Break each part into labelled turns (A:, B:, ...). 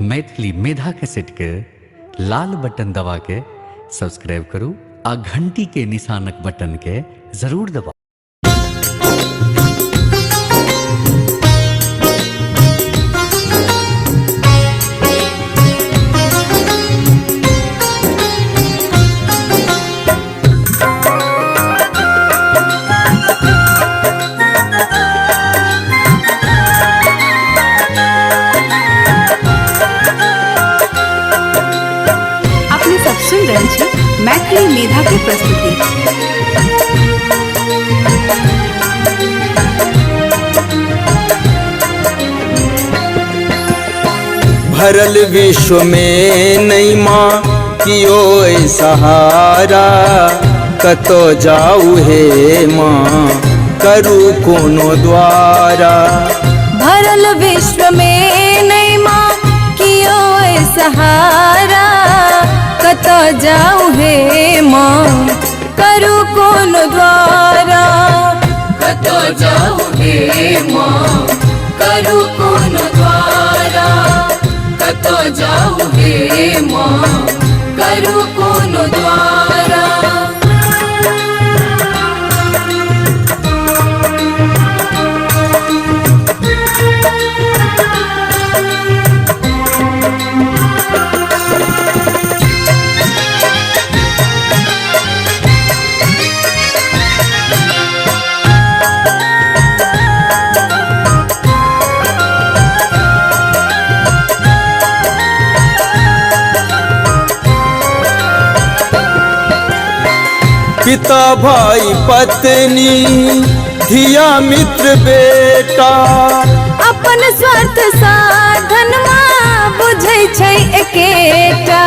A: मैथिली मेधा cassette के लाल button दबा के सब्सक्राइब करू आ घंटी के निशानक बटन के जरूर दबाऊ।
B: सुन रहे छी मैथिली मेधा की प्रस्तुति।
C: भरल विश्व में नहीं माँ कियो सहारा, कतो जाऊ हे माँ करू कोनो द्वारा।
D: भरल विश्व में नहीं माँ कियो सहारा, कतो जाऊ हे माँ करू कोन द्वारा। कतो जाऊ हे माँ करू कोन द्वारा, कतो जाऊ हे माँ करू कोन द्वारा।
C: पिता भाई पत्नी धिया मित्र बेटा,
D: अपन स्वार्थ साधन माँ बुझै छै एकेटा।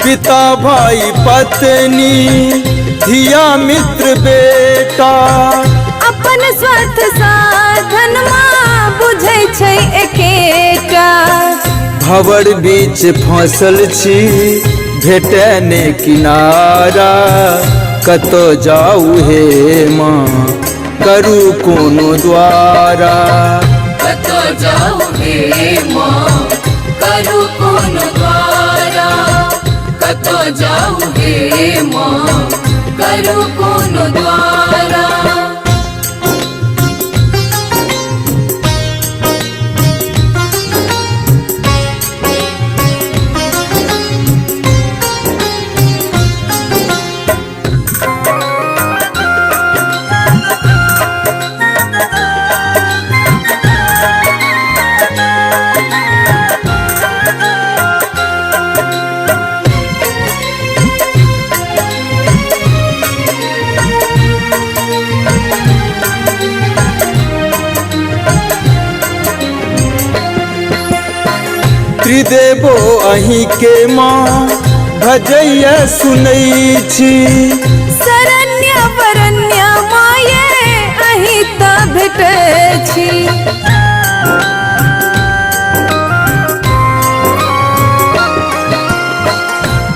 C: पिता भाई पत्नी धिया मित्र बेटा,
D: अपन स्वार्थ साधन माँ बुझै छै एकेटा।
C: भंवर बीच फसल छी भेटे ने किनारा, कतो जाऊ हे माँ करू कोनो द्वारा।
D: कतो जाऊ हे माँ करू कोनो द्वारा, कतो जाऊ हे माँ करू कोनो द्वारा।
C: त्रिदेवो अहीं के माँ भजैया सुनै छी।
D: शरण्य वरण्य माये अहीं त भेटै छी।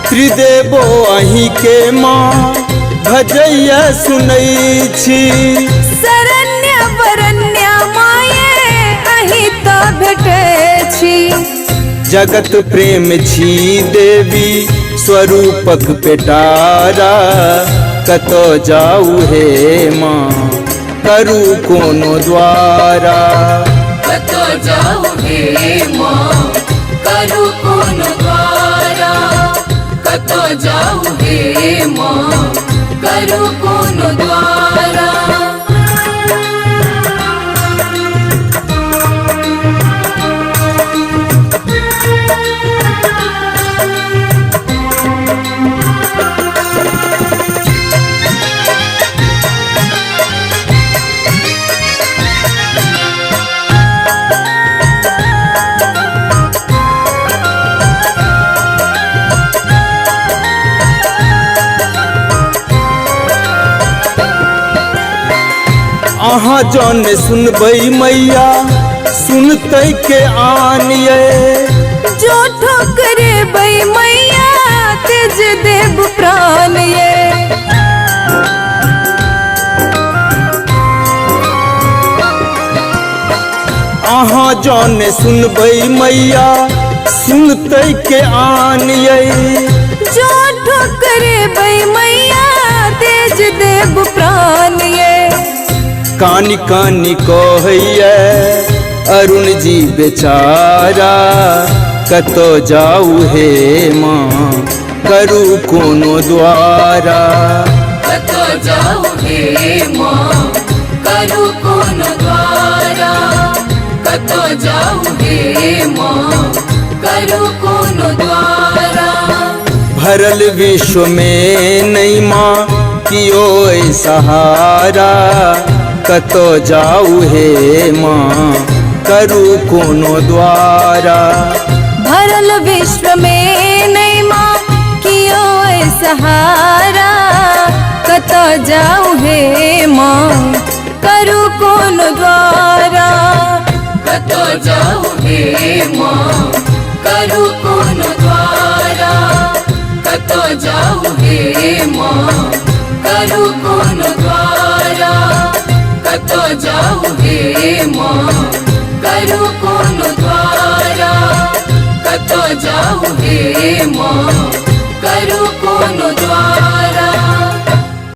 C: त्रिदेवो अहीं के माँ भजैया सुनै छी।
D: शरण्य वरण्य माये अहीं त भेटै छी।
C: जगत प्रेम छी देवी स्वरूपक पेटारा, कतो जाऊ हे माँ करू कोनो द्वारा।
D: कतो जाऊ हे माँ करू कोनो द्वारा, कतो जाऊ हे माँ करू कोनो द्वारा।
C: अहाँ जौन सुनबै मैया सुनतै के आन ये।
D: जो ठोकरे बई मैया तेज देव प्राण ये।
C: अहाँ जौन सुनबै मैया सुनते के आन ये
D: जो ठोकरे बई मैया तेज देव प्राण ये
C: कानी कानी कहैया अरुण जी बेचारा कतो जाऊ हे माँ करू कोनो द्वारा
D: कतो जाऊ हे माँ करू कोनो द्वारा कतो जाऊ हे माँ करू कोनो द्वारा
C: भरल विश्व में नहीं माँ कियो सहारा कतो जाऊ हे माँ करू कोनो द्वारा
D: भरल विश्व में नहीं माँ कियो सहारा कतो जाऊ हे माँ करू कोनो द्वारा कतो जाऊ हे माँ करू कोनो द्वारा कतो जाऊ हे माँ करू कोनो द्वारा कतो जाऊ हे माँ करू कोनो द्वारा कतो जाऊ हे माँ